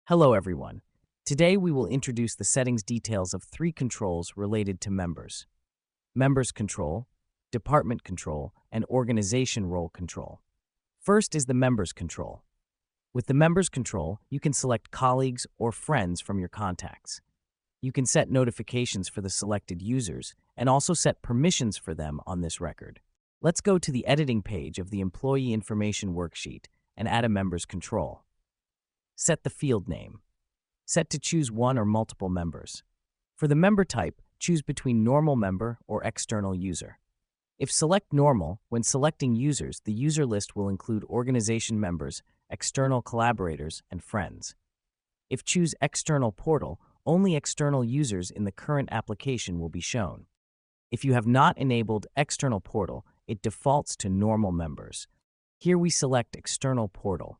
Hello everyone. Today we will introduce the settings details of three controls related to members. Members control, department control, and organization role control. First is the members control. With the members control, you can select colleagues or friends from your contacts. You can set notifications for the selected users and also set permissions for them on this record. Let's go to the editing page of the Employee Information Worksheet and add a members control. Set the field name. Set to choose one or multiple members. For the member type, choose between normal member or external user. If select normal, when selecting users, the user list will include organization members, external collaborators, and friends. If choose external portal, only external users in the current application will be shown. If you have not enabled external portal, it defaults to normal members. Here we select external portal.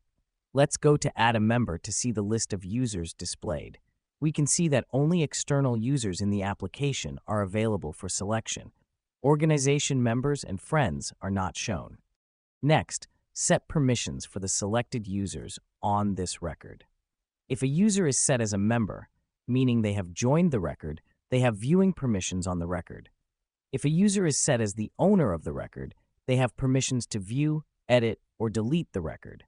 Let's go to Add a Member to see the list of users displayed. We can see that only external users in the application are available for selection. Organization members and friends are not shown. Next, set permissions for the selected users on this record. If a user is set as a member, meaning they have joined the record, they have viewing permissions on the record. If a user is set as the owner of the record, they have permissions to view, edit, or delete the record.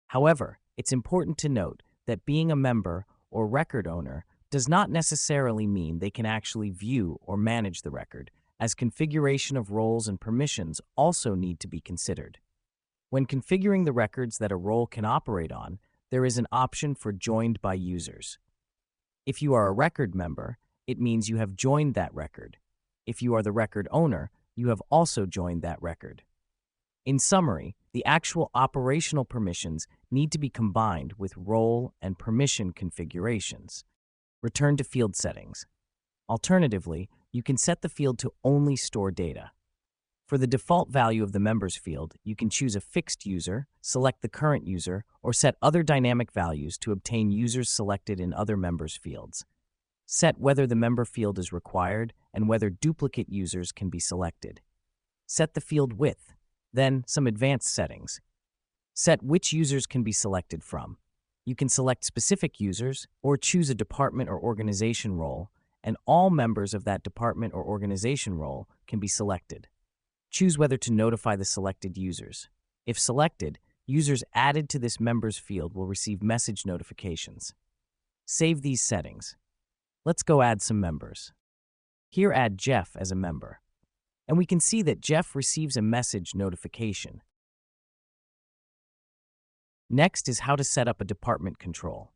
However, it's important to note that being a member or record owner does not necessarily mean they can actually view or manage the record, as configuration of roles and permissions also need to be considered. When configuring the records that a role can operate on, there is an option for Joined by Users. If you are a record member, it means you have joined that record. If you are the record owner, you have also joined that record. In summary, the actual operational permissions need to be combined with role and permission configurations. Return to field settings. Alternatively, you can set the field to only store data. For the default value of the members field, you can choose a fixed user, select the current user, or set other dynamic values to obtain users selected in other members fields. Set whether the member field is required and whether duplicate users can be selected. Set the field width. Then, some advanced settings. Set which users can be selected from. You can select specific users or choose a department or organization role, and all members of that department or organization role can be selected. Choose whether to notify the selected users. If selected, users added to this members field will receive message notifications. Save these settings. Let's go add some members. Here add Jeff as a member. And we can see that Jeff receives a message notification. Next is how to set up a department control.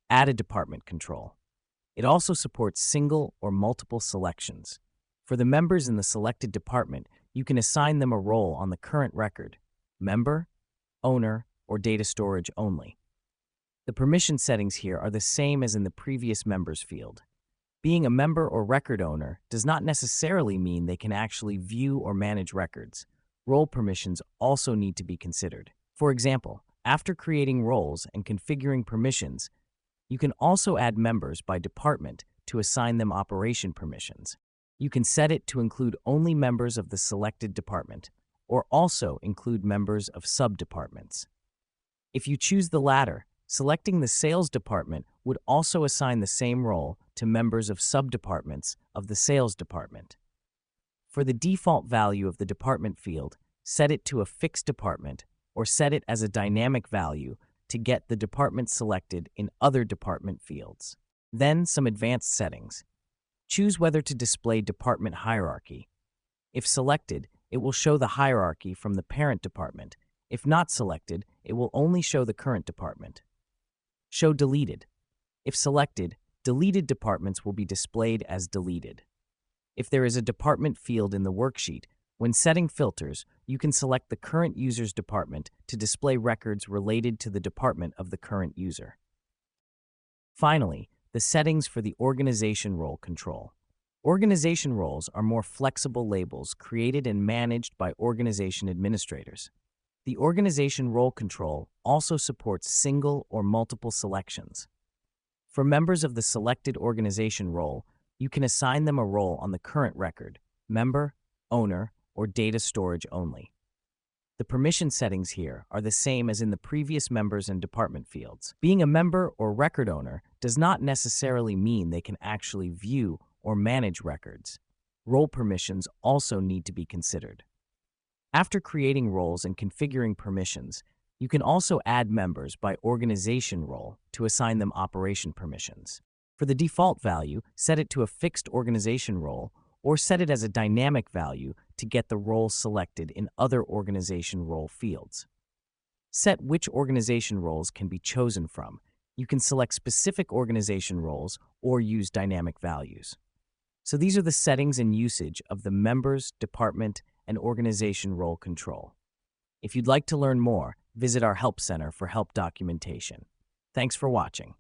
Add a department control. It also supports single or multiple selections. For the members in the selected department, you can assign them a role on the current record, member, owner, or data storage only. The permission settings here are the same as in the previous members field. Being a member or record owner does not necessarily mean they can actually view or manage records. Role permissions also need to be considered. For example, after creating roles and configuring permissions, you can also add members by department to assign them operation permissions. You can set it to include only members of the selected department, or also include members of sub-departments. If you choose the latter, selecting the sales department would also assign the same role to members of sub-departments of the sales department. For the default value of the department field, set it to a fixed department or set it as a dynamic value to get the department selected in other department fields. Then some advanced settings. Choose whether to display department hierarchy. If selected, it will show the hierarchy from the parent department. If not selected, it will only show the current department. Show deleted. If selected, deleted departments will be displayed as deleted. If there is a department field in the worksheet, when setting filters, you can select the current user's department to display records related to the department of the current user. Finally, the settings for the organization role control. Organization roles are more flexible labels created and managed by organization administrators. The organization role control also supports single or multiple selections. For members of the selected organization role, you can assign them a role on the current record, member, owner, or data storage only. The permission settings here are the same as in the previous members and department fields. Being a member or record owner does not necessarily mean they can actually view or manage records. Role permissions also need to be considered. After creating roles and configuring permissions, you can also add members by organization role to assign them operation permissions. For the default value, set it to a fixed organization role or set it as a dynamic value to get the role selected in other organization role fields. Set which organization roles can be chosen from. You can select specific organization roles or use dynamic values. So these are the settings and usage of the members, department, and organization role control. If you'd like to learn more, visit our Help Center for help documentation. Thanks for watching.